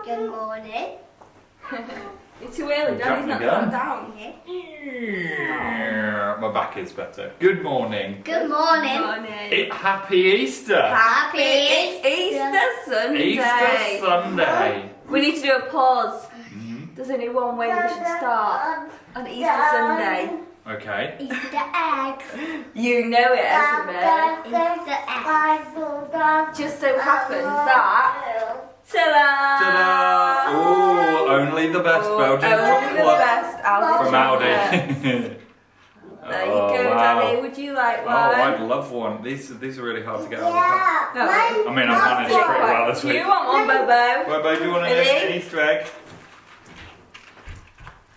Good morning. It's too early, Daddy's not sat down. My back is better. Good morning. Good morning. Happy Easter. Happy Easter Sunday. Easter Sunday. We need to do a pause. There's only one way we should start on Easter Sunday. Okay. Easter eggs. You know it, Esme. Easter eggs. Just so happens that... Ta-da! Ta-da! Oh, only the best Belgian Only chocolate. the best Aldi From chocolates. Aldi. There you go, wow. Daddy. Would you like one? Oh, I'd love one. These are really hard to get out of the pack. No. I mean, I've managed pretty well this Do week. you want one, Bobo? Bobo, do you want an Easter egg?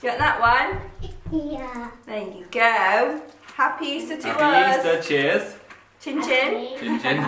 Do you want that one? Yeah. There you go. Happy Easter to Happy us. Easter, cheers. Chin chin. Chin chin.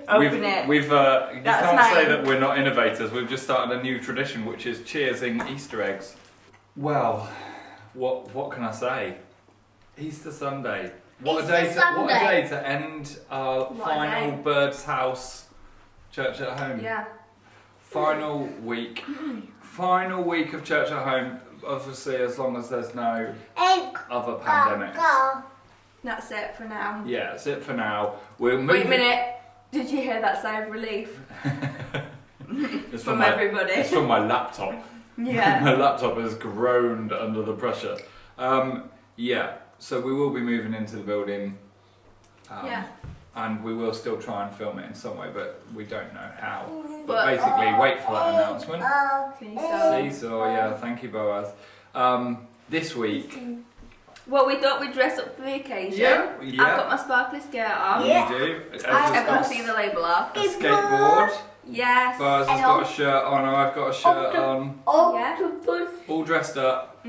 Open it. You That's can't mine. say that we're not innovators. We've just started a new tradition, which is cheersing Easter eggs. Well, what can I say? Easter Sunday. What a day to end our What a final day. Bird's House Church at Home. Yeah. Final week of Church at Home. Obviously, as long as there's no other pandemics. That's it for now. Yeah, that's it for now. We're moving. Wait a minute. Did you hear that sigh of relief It's from my, everybody? It's from my laptop. Yeah. My laptop has groaned under the pressure. Yeah, so we will be moving into the building. Yeah. And we will still try and film it in some way, but we don't know how. But basically, wait for that announcement. Seesaw, yeah, thank you, Boaz. This week... Well, we thought we'd dress up for the occasion. Yeah. I've got my sparkly skirt on. You do. Everyone see the label off. A skateboard. Yes. Boaz has got a shirt on, I've got a shirt on. Yeah. All dressed up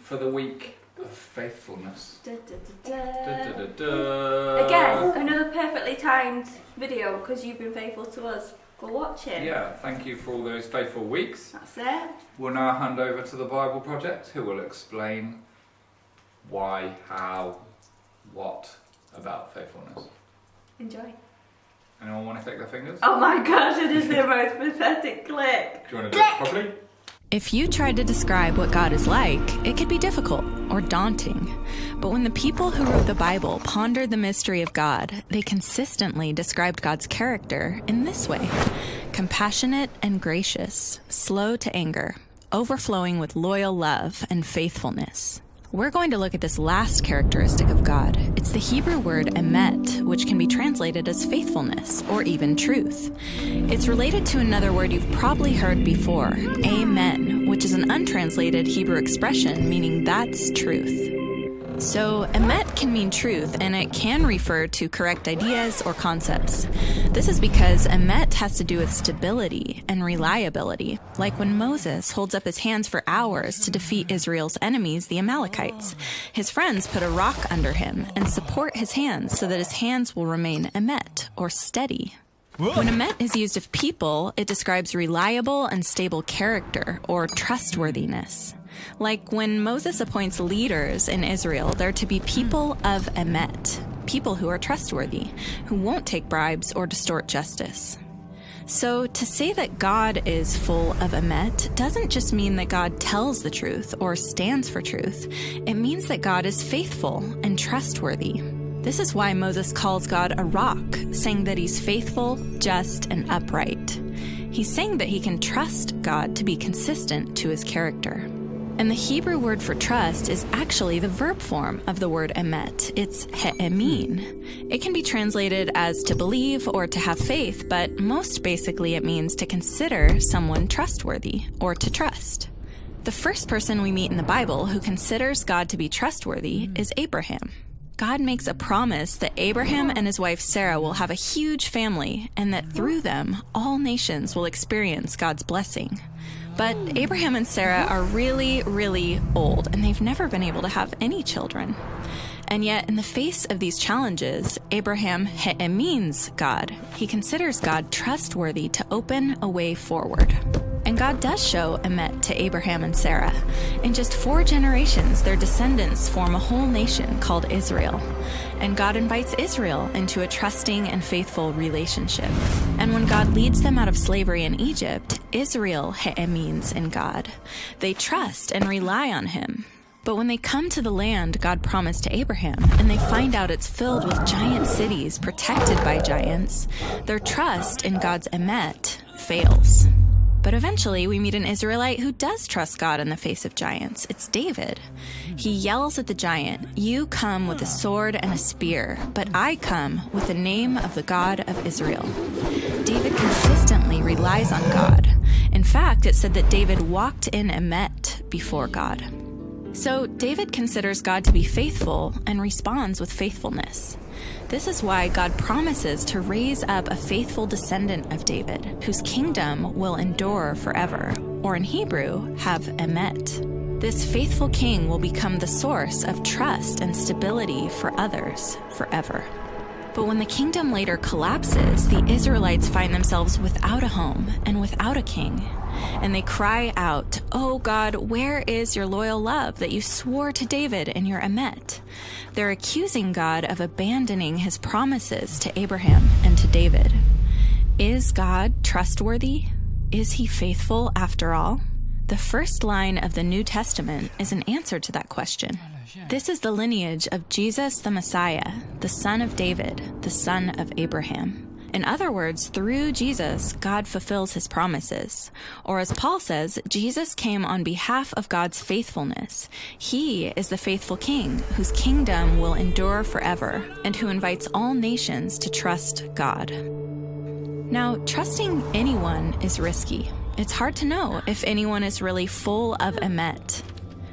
for the week of faithfulness. Da, da, da, da. Da, da, da. Again, another perfectly timed video because you've been faithful to us for watching. Yeah, thank you for all those faithful weeks. That's it. We'll now hand over to the Bible Project, who will explain why, how, what about faithfulness. Enjoy. Anyone want to click their fingers? Oh my gosh, it is the most pathetic click. Do you want to do it properly? If you tried to describe what God is like, it could be difficult or daunting. But when the people who wrote the Bible pondered the mystery of God, they consistently described God's character in this way: compassionate and gracious, slow to anger, overflowing with loyal love and faithfulness. We're going to look at this last characteristic of God. It's the Hebrew word emet, which can be translated as faithfulness or even truth. It's related to another word you've probably heard before, amen, which is an untranslated Hebrew expression meaning that's truth. So, emet can mean truth, and it can refer to correct ideas or concepts. This is because emet has to do with stability and reliability, like when Moses holds up his hands for hours to defeat Israel's enemies, the Amalekites. His friends put a rock under him and support his hands so that his hands will remain emet, or steady. When emet is used of people, it describes reliable and stable character, or trustworthiness. Like when Moses appoints leaders in Israel, they're to be people of emet, people who are trustworthy, who won't take bribes or distort justice. So to say that God is full of emet doesn't just mean that God tells the truth or stands for truth. It means that God is faithful and trustworthy. This is why Moses calls God a rock, saying that he's faithful, just, and upright. He's saying that he can trust God to be consistent to his character. And the Hebrew word for trust is actually the verb form of the word emet. It's he'emin. It can be translated as to believe or to have faith, but most basically it means to consider someone trustworthy or to trust. The first person we meet in the Bible who considers God to be trustworthy is Abraham. God makes a promise that Abraham and his wife Sarah will have a huge family and that through them, all nations will experience God's blessing. But Abraham and Sarah are really, really old, and they've never been able to have any children. And yet, in the face of these challenges, Abraham he'emins God. He considers God trustworthy to open a way forward. And God does show emet to Abraham and Sarah. In just 4 generations, their descendants form a whole nation called Israel. And God invites Israel into a trusting and faithful relationship. And when God leads them out of slavery in Egypt, Israel means in God. They trust and rely on him. But when they come to the land God promised to Abraham, and they find out it's filled with giant cities protected by giants, their trust in God's emet fails. But eventually we meet an Israelite who does trust God in the face of giants. It's David. He yells at the giant, "You come with a sword and a spear, but I come with the name of the God of Israel." David consistently relies on God. In fact, it said that David walked in emet before God. So David considers God to be faithful and responds with faithfulness. This is why God promises to raise up a faithful descendant of David, whose kingdom will endure forever, or in Hebrew, have emet. This faithful king will become the source of trust and stability for others forever. But when the kingdom later collapses, the Israelites find themselves without a home and without a king. And they cry out, "Oh God, where is your loyal love that you swore to David in your emet?" They're accusing God of abandoning his promises to Abraham and to David. Is God trustworthy? Is he faithful after all? The first line of the New Testament is an answer to that question. This is the lineage of Jesus the Messiah, the son of David, the son of Abraham. In other words, through Jesus, God fulfills his promises. Or as Paul says, Jesus came on behalf of God's faithfulness. He is the faithful king whose kingdom will endure forever and who invites all nations to trust God. Now, trusting anyone is risky. It's hard to know if anyone is really full of emet.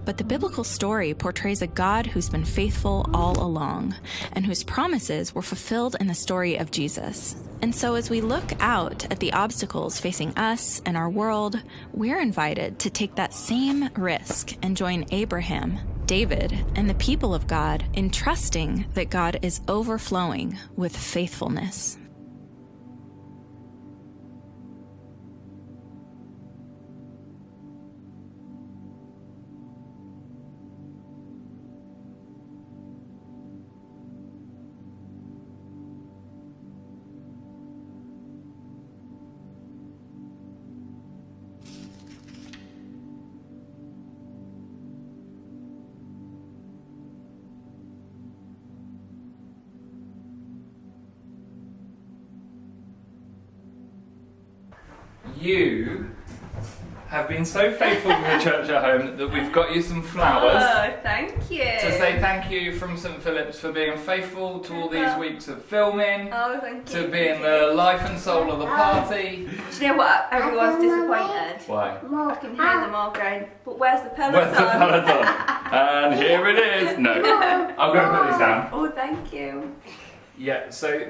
But the biblical story portrays a God who's been faithful all along and whose promises were fulfilled in the story of Jesus. And so as we look out at the obstacles facing us and our world, we're invited to take that same risk and join Abraham, David, and the people of God in trusting that God is overflowing with faithfulness. You have been so faithful with the church at home that we've got you some flowers. Oh, thank you. To say thank you from St Philip's for being faithful to all these weeks of filming. Oh, thank you. To being the life and soul of the party. Do you know what? Everyone's disappointed. Why? I can hear them all going, but where's the peloton? Where's the peloton? And here it is. No, I'll go and put these down. Oh, thank you. Yeah, so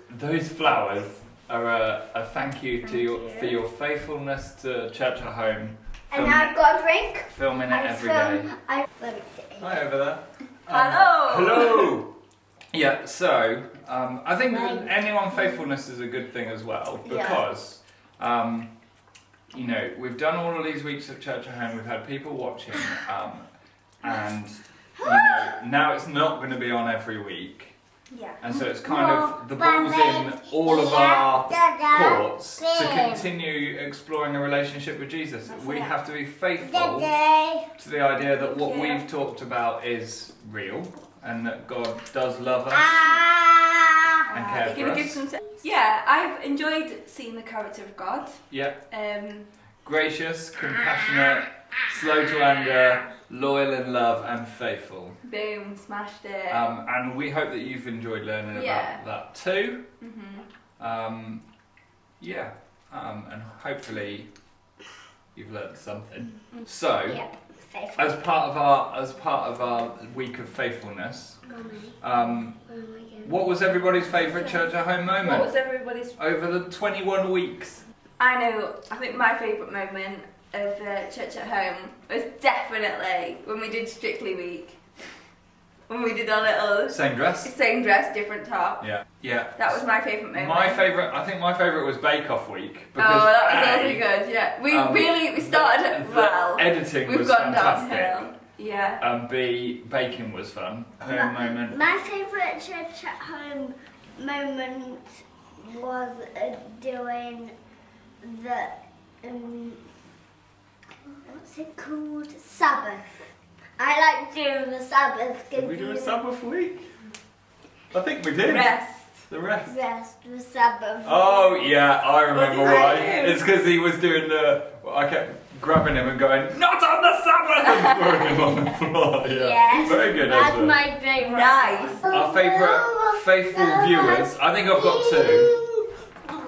those flowers are a thank you for your faithfulness to church at home. And I've got a drink. Filming it every day. Let me see. Hi over there. Hello. Hello. Yeah, so I think ending on faithfulness is a good thing as well because you know, we've done all of these weeks of church at home. We've had people watching, and you know, now it's not going to be on every week. Yeah. And so it's kind of the ball's in all of our courts to continue exploring a relationship with Jesus. We have to be faithful to the idea that what we've talked about is real and that God does love us and care for us. Yeah, I've enjoyed seeing the character of God. Yeah. Gracious, compassionate, slow to anger, loyal in love and faithful. Boom, smashed it. And we hope that you've enjoyed learning about that too. Mm-hmm. And hopefully you've learned something. So, as part of our week of faithfulness, what was everybody's favourite church at home moment? What was everybody's over the 21 weeks? I think my favourite moment of church at home was definitely when we did Strictly Week. when we did our little Same dress. same dress, different top. Yeah. Yeah. That was my favourite moment. I think my favourite was Bake Off week. Oh, that was A, also good, yeah. We started well. Editing We've was gone fantastic. downhill. Yeah. And B, baking was fun. Home moment. My favourite church at home moment was doing the what's it called? Sabbath. I like doing the Sabbath. Did we do a Sabbath week? I think we did. Rest. The rest. The Sabbath. Oh yeah, I remember What did why. I do? It's because he was doing the. I kept grabbing him and going, "Not on the Sabbath!" and throwing him on the floor. Yeah. Yes. Very good. That's Ezra. my favourite. Nice. Our favourite faithful viewers. I think I've got 2,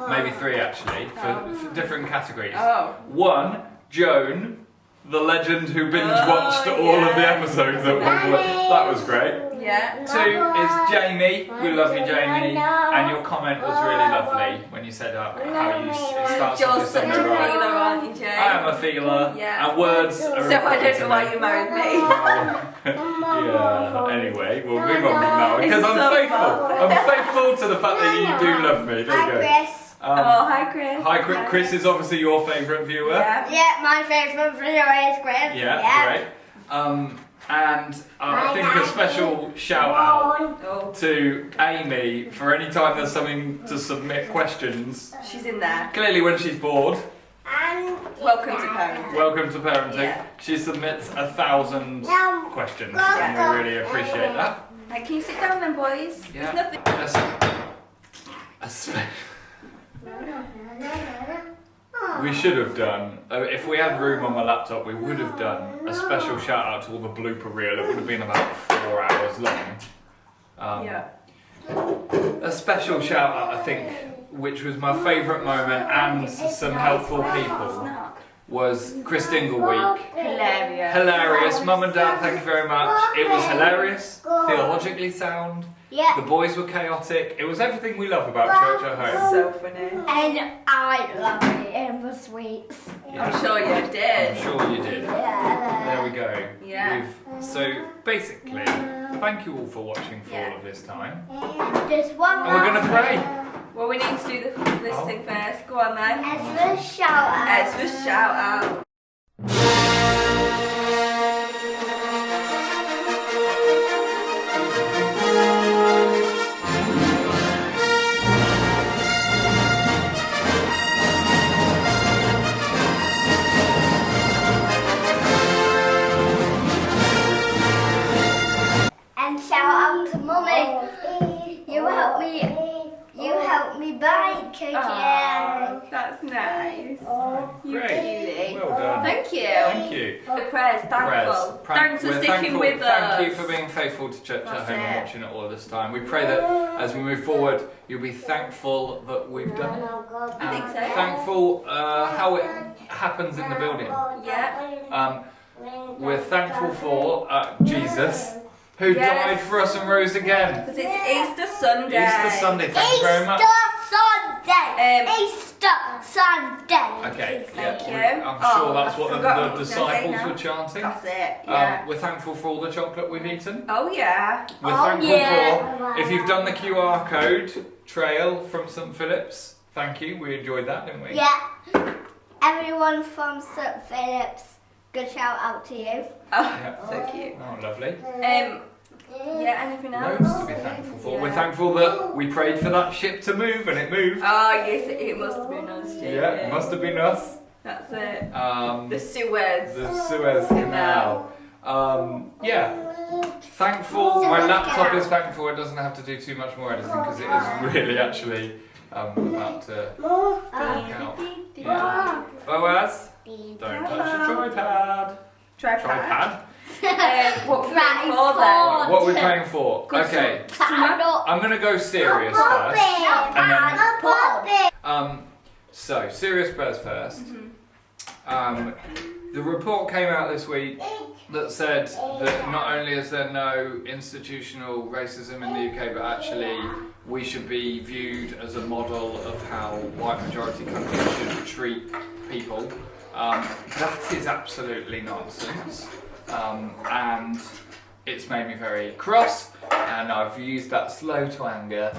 maybe 3 actually, for different categories. Oh. 1, Joan, the legend who binge watched all of the episodes at one point. That was great. Yeah. 2 is Jamie. We love you, Jamie. And your comment was really lovely when you said how it starts You're off such a with feeler, right. aren't you, Jay? I am a feeler. Yeah. And words are So I important don't to know why me. you married me. Yeah, anyway, we'll move on from now because It's I'm so faithful. fun. I'm faithful to the fact that you do love me. There Hi, you go. Chris. Oh, hi, Chris. Hi, Chris is obviously your favourite viewer. Yeah. Yeah, my favourite viewer is Chris. Yeah, great. And I think a special shout out Oh, to Amy for any time there's something to submit questions. she's in there. Clearly, when she's bored, Welcome to parenting. welcome to parenting. Yeah. She submits 1,000 questions, Yeah. and we really appreciate that. Right, can you sit down then, boys? Yeah. There's nothing. We should have done, if we had room on my laptop, we would have done a special shout out to all the blooper reel. It would have been about 4 hours long. Yeah. A special shout out, I think, which was my favourite moment and some helpful people, was Chris Dingle Week. Hilarious. Hilarious. Mum and Dad, thank you very much. It was hilarious, theologically sound. Yeah. The boys were chaotic. It was everything we love about church at home. So funny. And I love it in the sweets. I'm sure you I'm did. sure you did. Yeah. There we go. Yeah. So basically, thank you all for watching for all of this time. Just one And we're going to pray. Well, we need to do this thing first. Go on then. Ezra's shout out. Ezra's shout out. And shout out to Mummy. You helped me bike again. Oh, that's nice. You Great. cutie. Well done. Thank you. Thank you. The prayers, thankful. Thanks for We're sticking thankful. with us. Thank you for being faithful to church at That's home and it. watching it all this time. We pray that as we move forward, you'll be thankful that we've done it. I think so. Thankful how it happens in the building. Yeah. We're thankful for Jesus, who Yes. died for us and rose again. Because it's Easter Sunday. Easter Sunday, thank you very much. Sunday. Easter Sunday. Okay, Thank yeah, you. I'm Oh, sure that's what I forgot the what I was gonna say disciples now. were chanting. That's it. Yeah. We're thankful for all the chocolate we've eaten. Oh yeah. We're Oh, thankful yeah. for, if you've done the QR code trail from St Philip's, thank you, we enjoyed that, didn't we? Yeah. Everyone from St. Philip's, good shout out to you. Oh, Yeah. so cute. Oh, lovely. Yeah. Anything else? Loads to be thankful for. Yeah. We're thankful that we prayed for that ship to move and it moved. Oh yes, it must have been us, Jamie. Yeah, it must have been us. That's it. The The Suez. Suez Canal. Yeah. Thankful. My laptop is thankful. It doesn't have to do too much more editing because it is really actually about to work out. Yeah. Boaz, don't touch the tripod. Tripod. Tripod. What we're praying for then? What are we praying for? Good Okay. Paddle. I'm gonna go serious first. And then, so serious prayers first. The report came out this week that said that not only is there no institutional racism in the UK, but actually we should be viewed as a model of how white majority countries should treat people. That is absolutely nonsense. And it's made me very cross, and I've used that slow to anger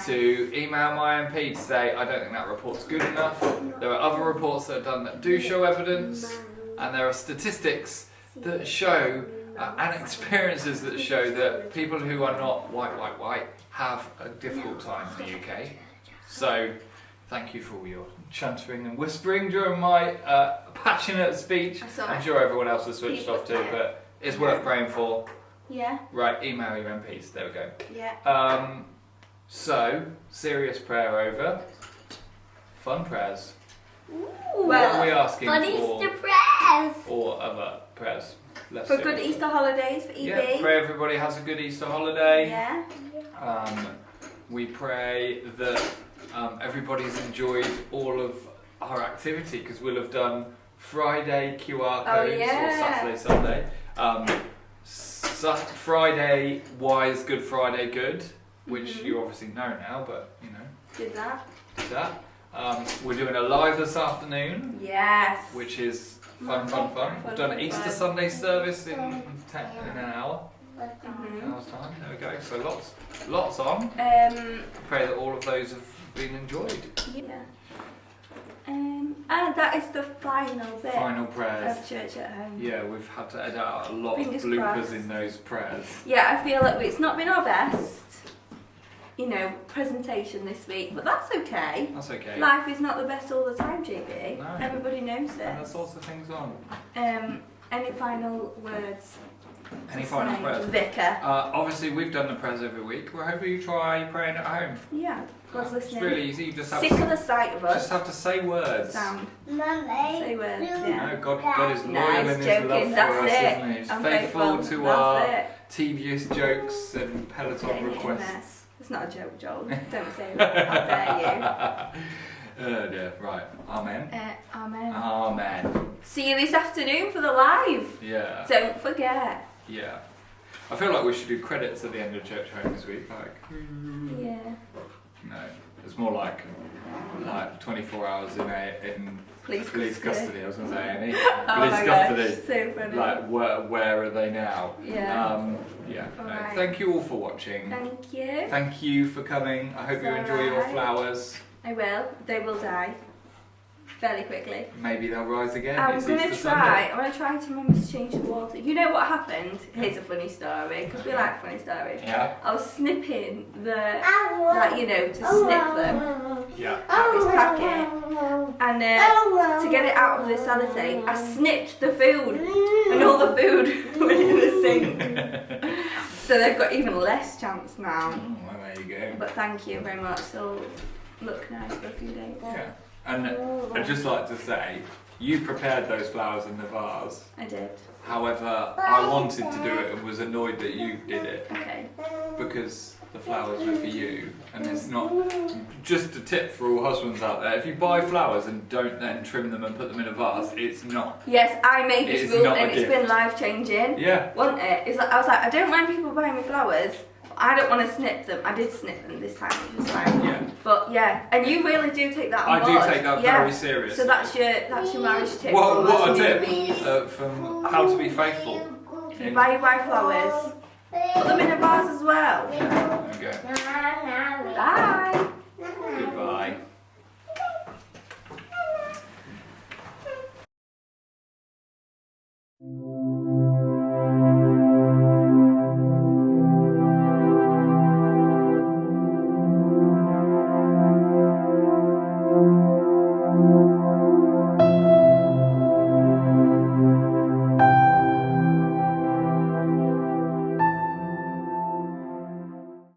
to email my MP to say I don't think that report's good enough. There are other reports that are done that do show evidence, and there are statistics that show and experiences that show that people who are not white have a difficult time in the UK. So thank you for all your chuntering and whispering during my passionate speech. I'm sure everyone else has switched off too, but it's worth praying for. Yeah. Right, email your MPs. There we go. Yeah. So, serious prayer over. Fun prayers. Ooh. What are we asking For for? Easter prayers. Or other prayers? Less For serious. good Easter holidays for EB. Yeah, pray everybody has a good Easter holiday. Yeah. We pray that everybody's enjoyed all of our activity, because we'll have done Friday QR codes or Saturday, Sunday. Friday, why is Good Friday good? Which you obviously know now, but you know. Did that. Did that. We're doing a live this afternoon. Yes. Which is fun. We've done an Easter Sunday service in an hour. An hour's time. There we go. So lots on. Pray that all of those have been enjoyed. Yeah. And that is the final bit. Final prayers. Of Church at Home. Yeah, we've had to edit out a lot Fingers of bloopers crossed. in those prayers. Yeah, I feel like it's not been our best, presentation this week, but that's okay. That's okay. Life is not the best all the time, JB. No. Everybody knows And there's this. lots of things on. Any final words? Any final prayers? Vicar. Obviously, we've done the prayers every week. We're hoping you try praying at home. Yeah, God's It's listening. really easy. You just have Sick of the sight of us. just have to say words. Sound. Mummy. Say words, yeah. No, God is loyal Nice, in His joking, love for that's us, it. isn't He? He's I'm faithful faithful, to that's our it. tedious jokes and Peloton Getting it in requests. there. It's not a joke, Joel. Don't say that. How dare Oh dear. Right. Amen. you? Amen. Amen. See you this afternoon for the live. Yeah. Don't forget. Yeah. I feel like we should do credits at the end of Church Home this week. Like, Yeah. no, it's more like 24 hours in Police custody. I was going to say any Oh police my custody. gosh, so funny. Like where are they now? Yeah. Yeah. No, Alright. thank you all for watching. Thank you. Thank you for coming. I hope you enjoy your alright. flowers. I will. They will die fairly quickly. Maybe they'll rise again. I'm It's gonna Easter try. Sunday. I'm gonna try to remember to change the water. You know what happened? Here's a funny story because we like funny stories. Yeah. I was snipping the to snip them Yeah. out this packet, and to get it out of the sellotape, I snipped the food, and all the food went in the sink. So they've got even less chance now. Oh, well, there you go. But thank you very much. They'll look nice for a few days. Yeah. And I'd just like to say, you prepared those flowers in the vase. I did. However, I wanted to do it and was annoyed that you did it Okay. because the flowers were for you. And it's not, just a tip for all husbands out there, if you buy flowers and don't then trim them and put them in a vase, it's not. Yes, I made this It's rule not a and it's gift. been life changing. Yeah. Wasn't it? It's like, I was like, I don't mind people buying me flowers. But I don't want to snip them. I did snip them this time, which was fine. Yeah. But yeah, and you really do take that on I board. do take that Yeah. very seriously. So that's your marriage tip. What for a us tip newbies. from How to Be Faithful. If you buy flowers, put them in a vase as well. Okay. Bye.